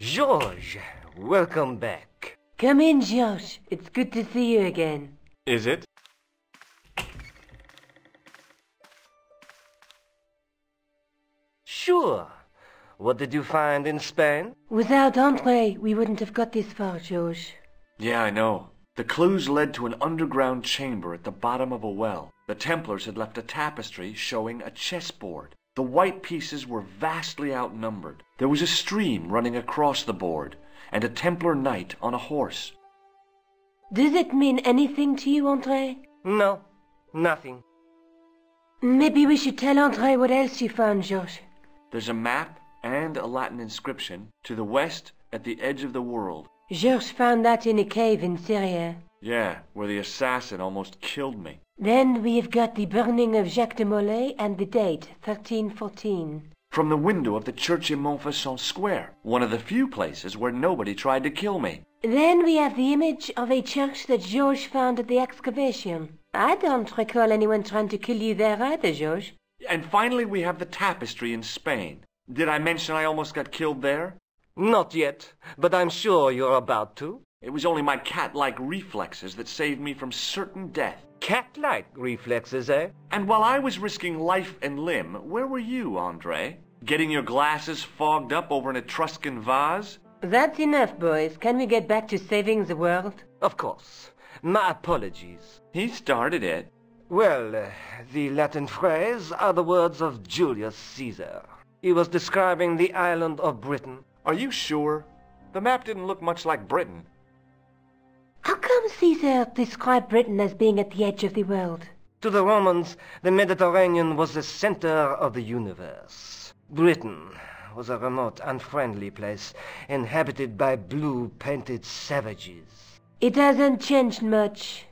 George, welcome back. Come in, George. It's good to see you again. Is it? Sure. What did you find in Spain? Without Andre, we wouldn't have got this far, George. Yeah, I know. The clues led to an underground chamber at the bottom of a well. The Templars had left a tapestry showing a chessboard. The white pieces were vastly outnumbered. There was a stream running across the board, and a Templar knight on a horse. Does it mean anything to you, Andre? No, nothing. Maybe we should tell Andre what else you found, George. There's a map and a Latin inscription to the west at the edge of the world. George found that in a cave in Syria. Yeah, where the assassin almost killed me. Then we've got the burning of Jacques de Molay and the date, 1314. From the window of the church in Montfaucon Square, one of the few places where nobody tried to kill me. Then we have the image of a church that George found at the excavation. I don't recall anyone trying to kill you there either, George. And finally we have the tapestry in Spain. Did I mention I almost got killed there? Not yet, but I'm sure you're about to. It was only my cat-like reflexes that saved me from certain death. Cat-like reflexes, eh? And while I was risking life and limb, where were you, Andre? Getting your glasses fogged up over an Etruscan vase? That's enough, boys. Can we get back to saving the world? Of course. My apologies. He started it. Well, the Latin phrase are the words of Julius Caesar. He was describing the island of Britain. Are you sure? The map didn't look much like Britain. How come Caesar described Britain as being at the edge of the world? To the Romans, the Mediterranean was the center of the universe. Britain was a remote, unfriendly place, inhabited by blue-painted savages. It hasn't changed much.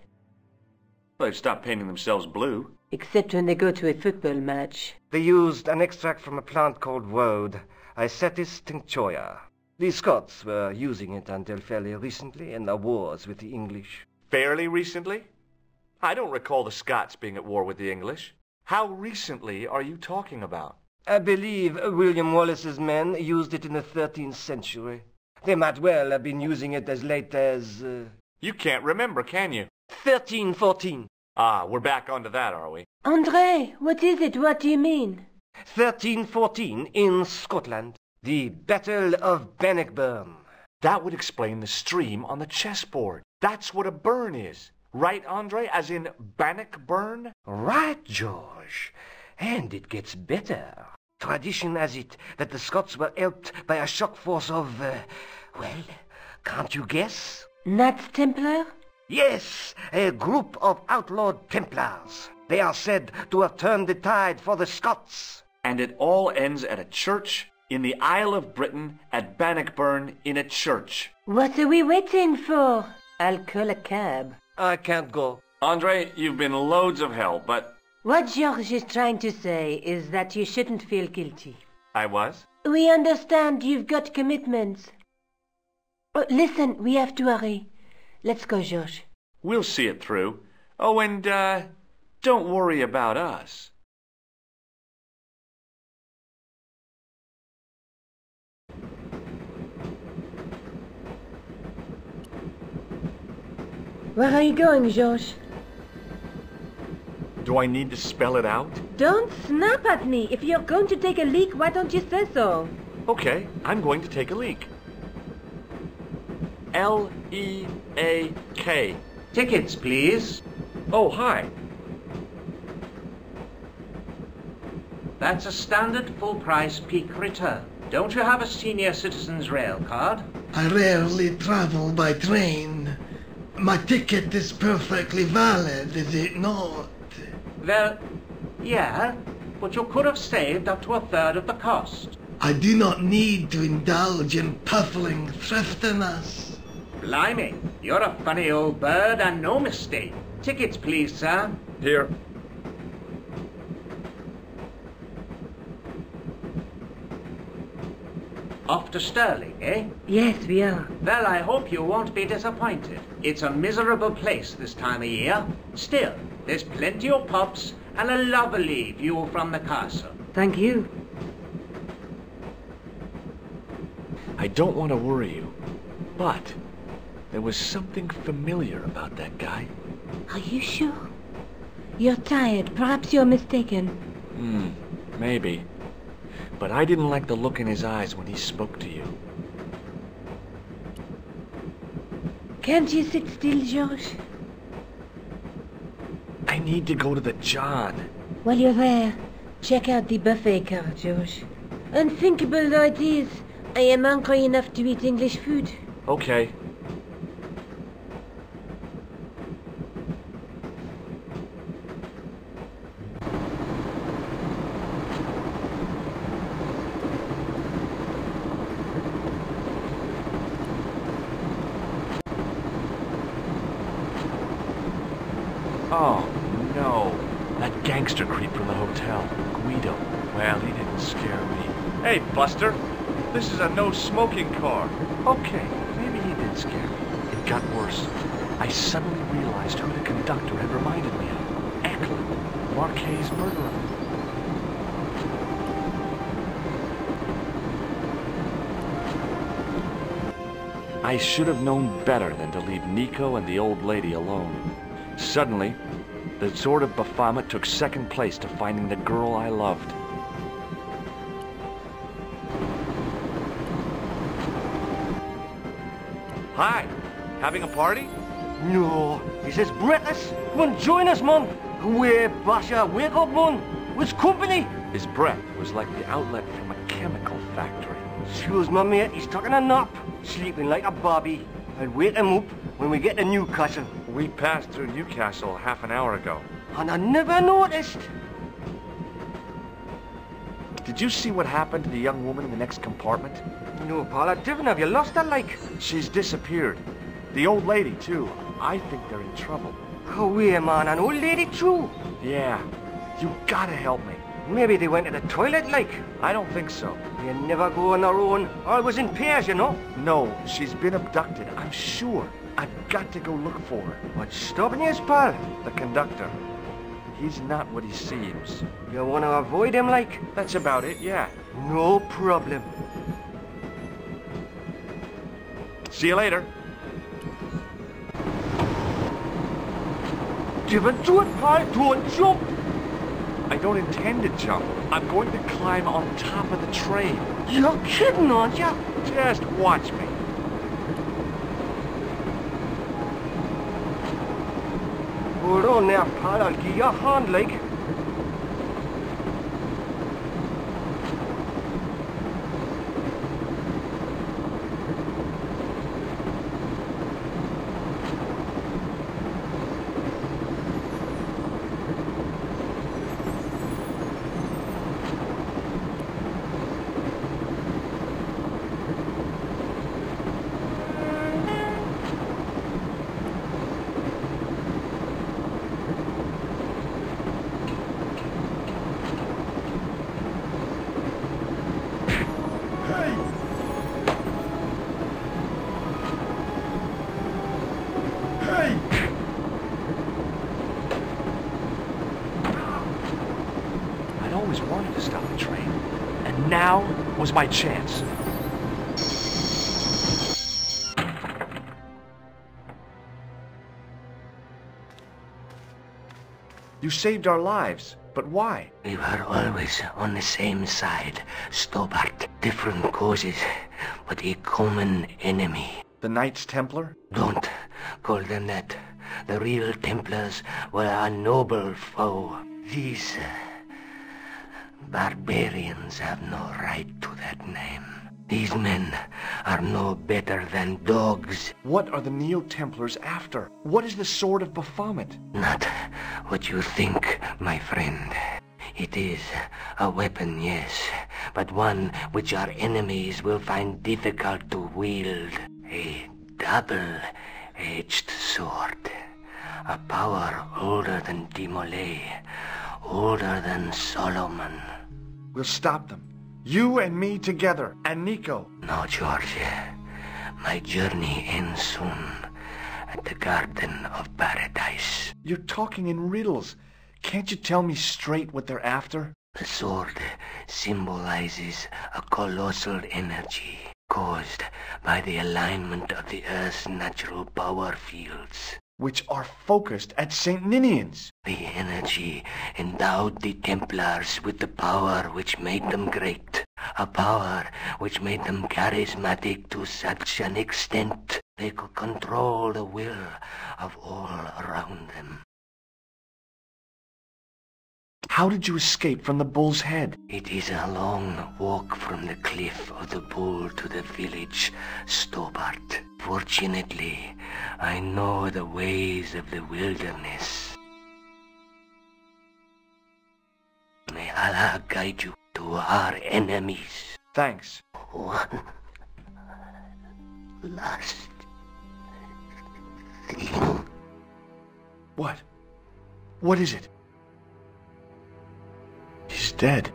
They've stopped painting themselves blue. Except when they go to a football match. They used an extract from a plant called woad, Isetis tinctoria. The Scots were using it until fairly recently in the wars with the English. Fairly recently? I don't recall the Scots being at war with the English. How recently are you talking about? I believe William Wallace's men used it in the 13th century. They might well have been using it as late as... You can't remember, can you? 1314. Ah, we're back onto that, are we? Andre, what is it? What do you mean? 1314 in Scotland. The Battle of Bannockburn. That would explain the stream on the chessboard. That's what a burn is. Right, Andre? As in Bannockburn? Right, George. And it gets better. Tradition has it that the Scots were helped by a shock force of, well, can't you guess? Knights Templar? Yes, a group of outlawed Templars. They are said to have turned the tide for the Scots. And it all ends at a church in the Isle of Britain at Bannockburn in a church. What are we waiting for? I'll call a cab. I can't go. Andre, you've been loads of help, but... What George is trying to say is that you shouldn't feel guilty. I was? We understand you've got commitments. Oh, listen, we have to hurry. Let's go, George. We'll see it through. Oh, and, don't worry about us. Where are you going, George? Do I need to spell it out? Don't snap at me. If you're going to take a leak, why don't you say so? Okay, I'm going to take a leak. L-E-A-K. Tickets, please. Oh, hi. That's a standard full-price peak return. Don't you have a senior citizen's rail card? I rarely travel by train. My ticket is perfectly valid, is it not? Well, yeah, but you could have saved up to a third of the cost. I do not need to indulge in puffling thriftiness. Blimey, you're a funny old bird and no mistake. Tickets, please, sir. Here. Off to Stirling, eh? Yes, we are. Well, I hope you won't be disappointed. It's a miserable place this time of year. Still, there's plenty of pubs and a lovely view from the castle. Thank you. I don't want to worry you, but there was something familiar about that guy. Are you sure? You're tired. Perhaps you're mistaken. Maybe. But I didn't like the look in his eyes when he spoke to you. Can't you sit still, George? I need to go to the John. While you're there, check out the buffet car, George. Unthinkable though it is, I am hungry enough to eat English food. Okay. Oh, no. That gangster creep from the hotel, Guido. Well, he didn't scare me. Hey, Buster. This is a no-smoking car. Okay, maybe he did scare me. It got worse. I suddenly realized who the conductor had reminded me of. Eklund, Marquet's murderer. I should have known better than to leave Nico and the old lady alone. Suddenly, the sword of Baphomet took second place to finding the girl I loved. Hi, having a party? No, he says breakfast. Come on, join us, man. Away, Basha, wake up, man. What's company? His breath was like the outlet from a chemical factory. Excuse me, mate, he's taking a nap. Sleeping like a bobby. I'll wake him up when we get to Newcastle. We passed through Newcastle half an hour ago. And I never noticed. Did you see what happened to the young woman in the next compartment? No, Paul, I didn't. Have you lost her, like? She's disappeared. The old lady, too. I think they're in trouble. Away, man, an old lady, too. Yeah, you gotta help me. Maybe they went to the toilet, like. I don't think so. They never go on their own. Always in pairs, you know. No, she's been abducted, I'm sure. I've got to go look for her. What's stopping you, pal? The conductor. He's not what he seems. You want to avoid him, like? That's about it, yeah. No problem. See you later. Give it to it, pal. Don't jump. I don't intend to jump. I'm going to climb on top of the train. You're kidding, aren't you? Just watch me. Hold on there, pal. I'll give you a hand, like. I'd always wanted to stop the train, and now was my chance. You saved our lives, but why? We were always on the same side, Stobart. Different causes, but a common enemy. The Knights Templar? Don't call them that. The real Templars were a noble foe. These barbarians have no right to that name. These men are no better than dogs. What are the Neo-Templars after? What is the Sword of Baphomet? Not what you think, my friend. It is a weapon, yes, but one which our enemies will find difficult to wield. A double-edged sword. A power older than Demolay, older than Solomon. We'll stop them. You and me together, and Nico. No, George. My journey ends soon at the Garden of Paradise. You're talking in riddles. Can't you tell me straight what they're after? The sword symbolizes a colossal energy, caused by the alignment of the Earth's natural power fields, which are focused at St. Ninian's. The energy endowed the Templars with the power which made them great, a power which made them charismatic to such an extent they could control the will of all around them. How did you escape from the bull's head? It is a long walk from the cliff of the Bull to the village Stobart. Fortunately, I know the ways of the wilderness. May Allah guide you to our enemies. Thanks. One last thing. What? What is it? He's dead.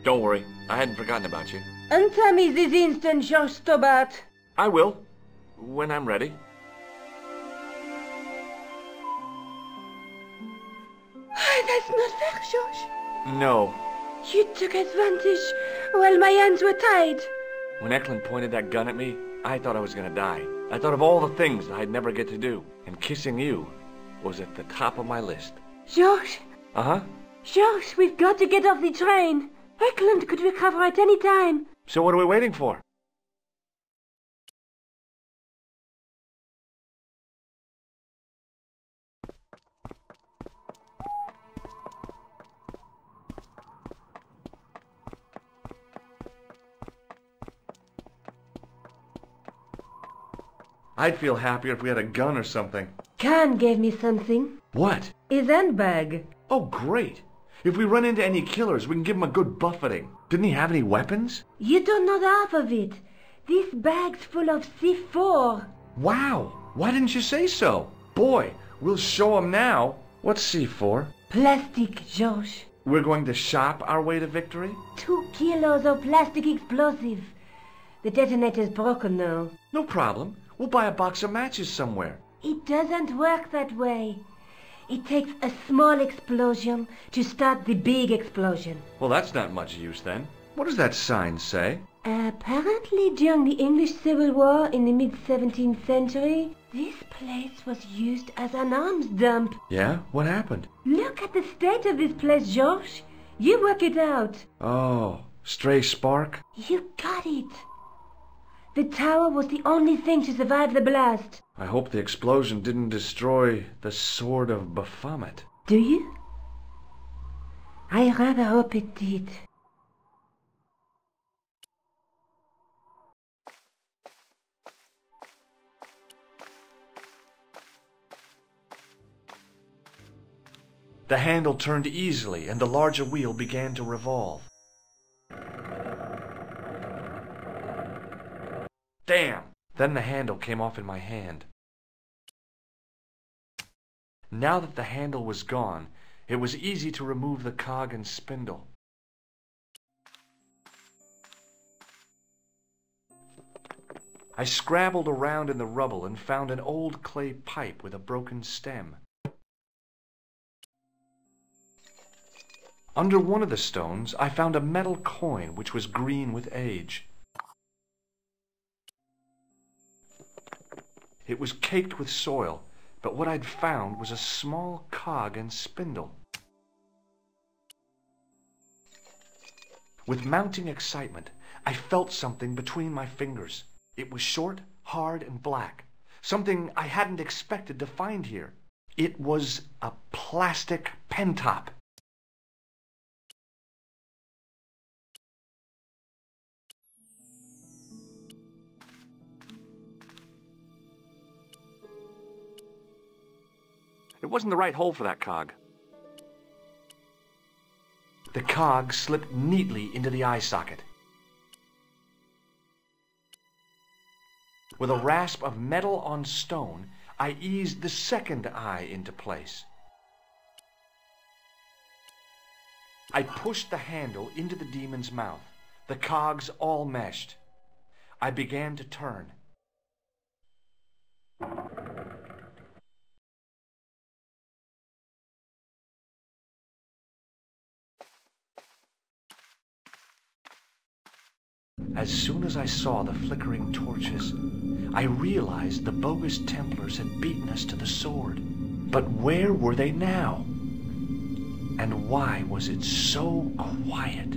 Don't worry, I hadn't forgotten about you. Answer me this instant, George Stobart. I will, when I'm ready. That's not fair, George. No. You took advantage while my hands were tied. When Eklund pointed that gun at me, I thought I was gonna die. I thought of all the things I'd never get to do, and kissing you was at the top of my list. George, Uh-huh. George, we've got to get off the train. Eklund could recover at any time. So what are we waiting for? I'd feel happier if we had a gun or something. Khan gave me something. What? His handbag. Oh, great. If we run into any killers, we can give them a good buffeting. Didn't he have any weapons? You don't know the half of it. This bag's full of C4. Wow. Why didn't you say so? Boy, we'll show them now. What's C4? Plastic, George. We're going to shop our way to victory? 2 kilos of plastic explosive. The detonator's broken now. No problem. We'll buy a box of matches somewhere. It doesn't work that way. It takes a small explosion to start the big explosion. Well, that's not much use then. What does that sign say? Apparently during the English Civil War in the mid-17th century, this place was used as an arms dump. Yeah? What happened? Look at the state of this place, George. You work it out. Oh, stray spark? You got it. The tower was the only thing to survive the blast. I hope the explosion didn't destroy the Sword of Baphomet. Do you? I rather hope it did. The handle turned easily and the larger wheel began to revolve. Damn! Then the handle came off in my hand. Now that the handle was gone, it was easy to remove the cog and spindle. I scrabbled around in the rubble and found an old clay pipe with a broken stem. Under one of the stones, I found a metal coin which was green with age. It was caked with soil, but what I'd found was a small cog and spindle. With mounting excitement, I felt something between my fingers. It was short, hard, and black. Something I hadn't expected to find here. It was a plastic pen top. It wasn't the right hole for that cog. The cog slipped neatly into the eye socket. With a rasp of metal on stone, I eased the second eye into place. I pushed the handle into the demon's mouth. The cogs all meshed. I began to turn. As soon as I saw the flickering torches, I realized the bogus Templars had beaten us to the sword. But where were they now? And why was it so quiet?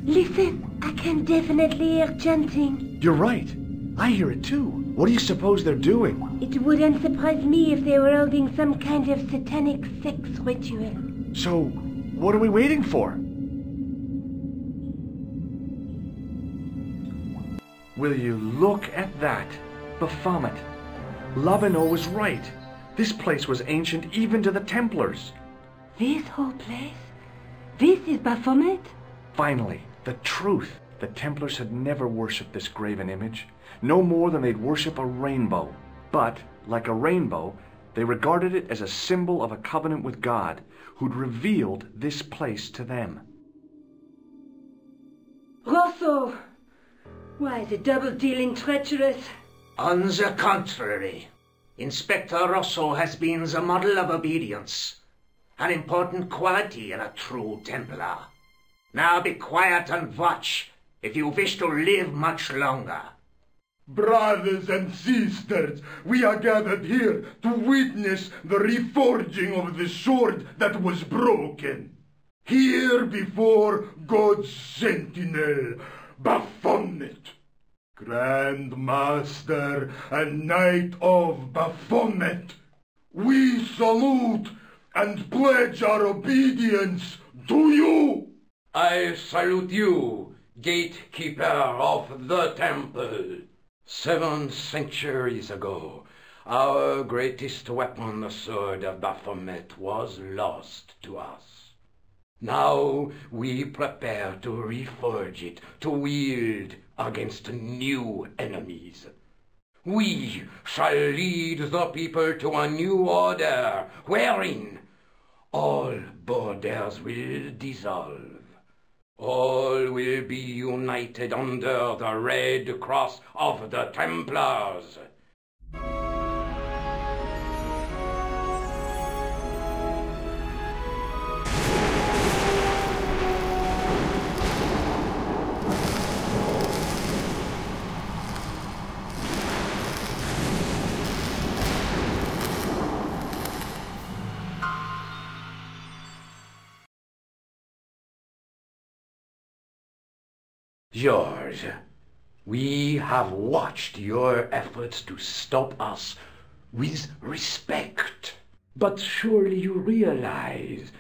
Listen, I can definitely hear chanting. You're right. I hear it too. What do you suppose they're doing? It wouldn't surprise me if they were holding some kind of satanic sex ritual. So, what are we waiting for? Will you look at that? Baphomet. Labino was right. This place was ancient even to the Templars. This whole place? This is Baphomet? Finally, the truth. The Templars had never worshipped this graven image, no more than they'd worship a rainbow. But, like a rainbow, they regarded it as a symbol of a covenant with God, who'd revealed this place to them. Rosso! Why, the double-dealing treacherous? On the contrary, Inspector Rosso has been the model of obedience, an important quality in a true Templar. Now be quiet and watch, if you wish to live much longer. Brothers and sisters, we are gathered here to witness the reforging of the sword that was broken. Here before God's sentinel, Baphomet, Grand Master and Knight of Baphomet, we salute and pledge our obedience to you. I salute you, gatekeeper of the temple. 7 centuries ago, our greatest weapon, the sword of Baphomet, was lost to us. Now we prepare to reforge it, to wield against new enemies. We shall lead the people to a new order, wherein all borders will dissolve. All will be united under the red cross of the Templars. George, we have watched your efforts to stop us with respect. But surely you realize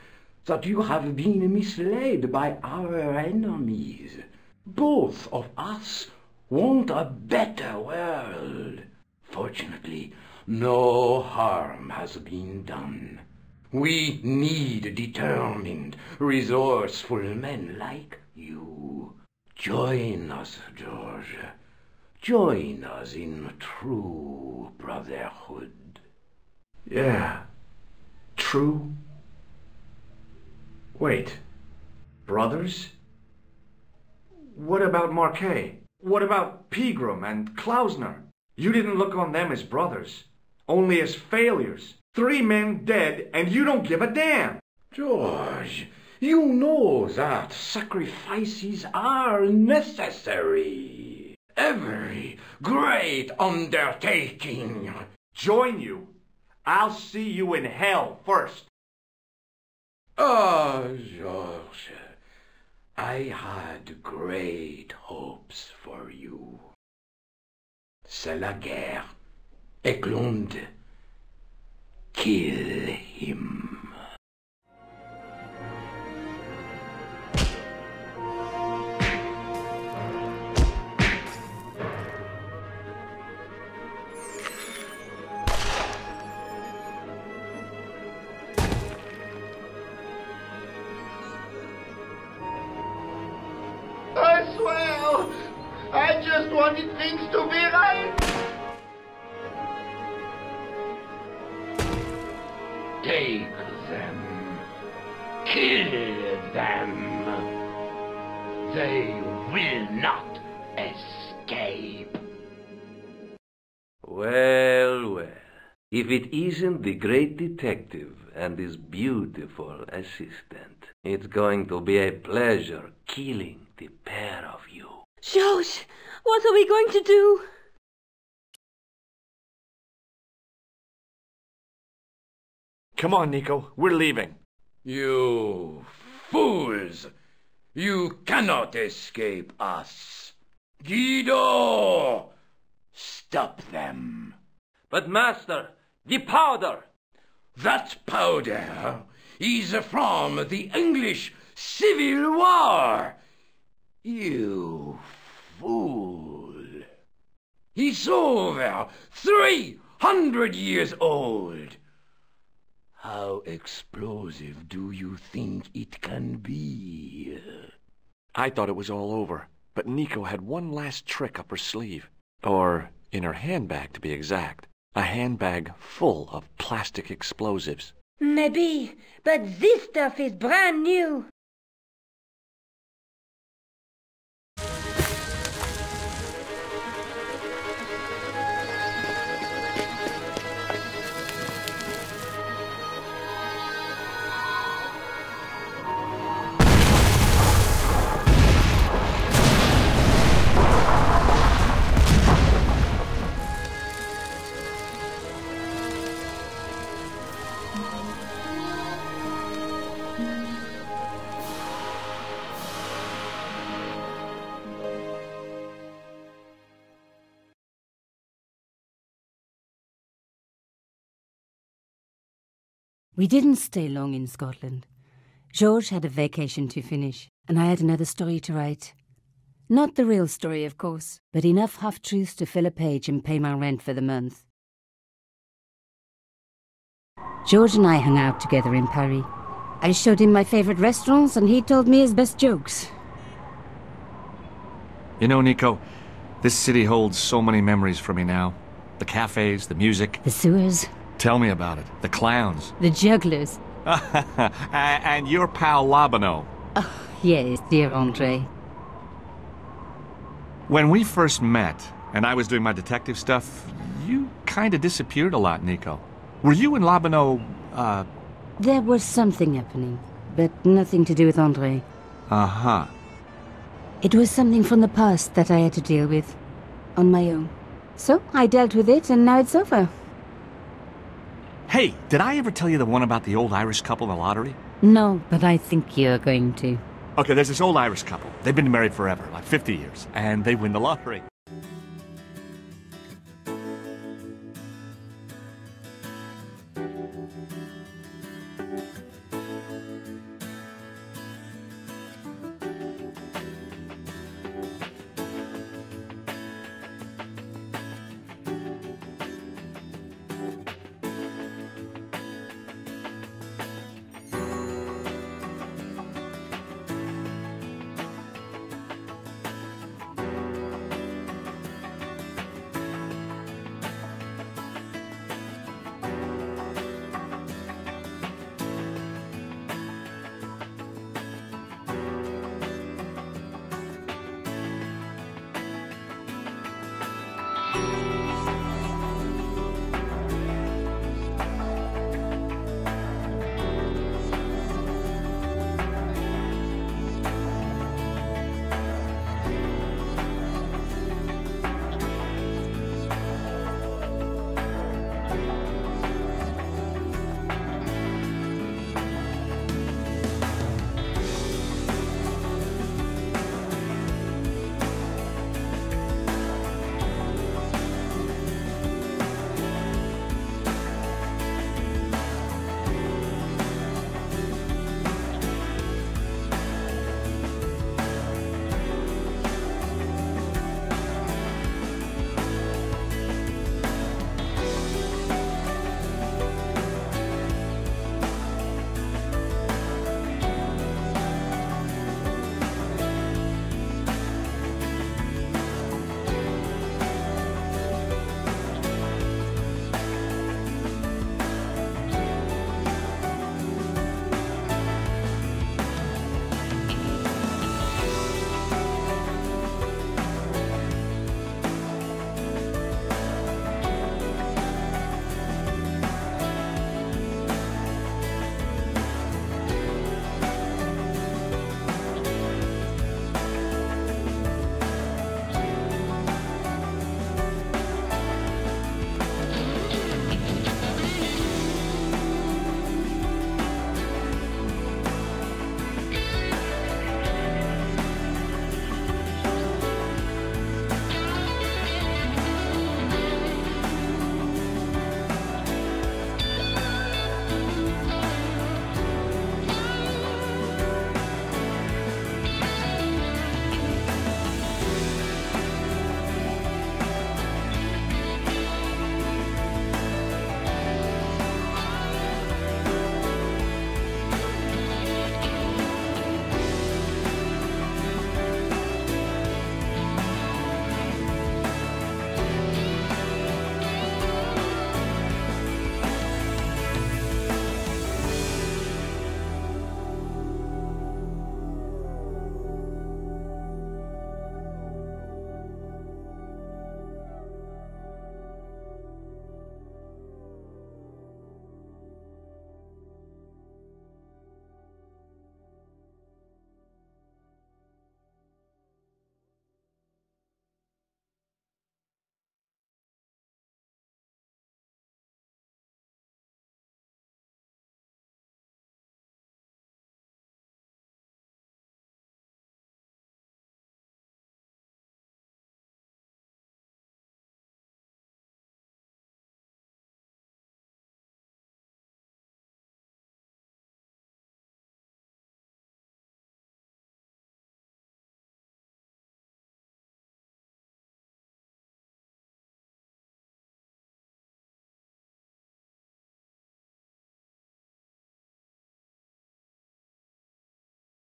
that you have been misled by our enemies. Both of us want a better world. Fortunately, no harm has been done. We need determined, resourceful men like you. Join us, George. Join us in true brotherhood. Yeah, true. Wait, brothers? What about Marquet? What about Pegram and Klausner? You didn't look on them as brothers, only as failures. 3 men dead, and you don't give a damn. George, you know that sacrifices are necessary. Every great undertaking. Join you. I'll see you in hell first. Ah, George, I had great hopes for you. C'est la guerre. Eklund, kill him. I swear, I just wanted things to be right. Take them. Kill them. They will not escape. Well, well. If it isn't the great detective and his beautiful assistant, it's going to be a pleasure killing the pair of you. George, what are we going to do? Come on, Nico. We're leaving. You fools! You cannot escape us. Guido! Stop them. But master, the powder! That powder is from the English Civil War. You fool. It's over 300 years old. How explosive do you think it can be? I thought it was all over, but Nico had one last trick up her sleeve. Or in her handbag, to be exact. A handbag full of plastic explosives. Maybe, but this stuff is brand new. We didn't stay long in Scotland. George had a vacation to finish, and I had another story to write. Not the real story, of course, but enough half-truths to fill a page and pay my rent for the month. George and I hung out together in Paris. I showed him my favourite restaurants, and he told me his best jokes. You know, Nico, this city holds so many memories for me now. The cafes, the music. The sewers. Tell me about it. The clowns. The jugglers. And your pal Labano. Oh, yes, dear Andre. When we first met, and I was doing my detective stuff, you kind of disappeared a lot, Nico. Were you and Labano, There was something happening, but nothing to do with Andre. Uh-huh. It was something from the past that I had to deal with, on my own. So, I dealt with it, and now it's over. Hey, did I ever tell you the one about the old Irish couple in the lottery? No, but I think you're going to. Okay, there's this old Irish couple. They've been married forever, like 50 years, and they win the lottery.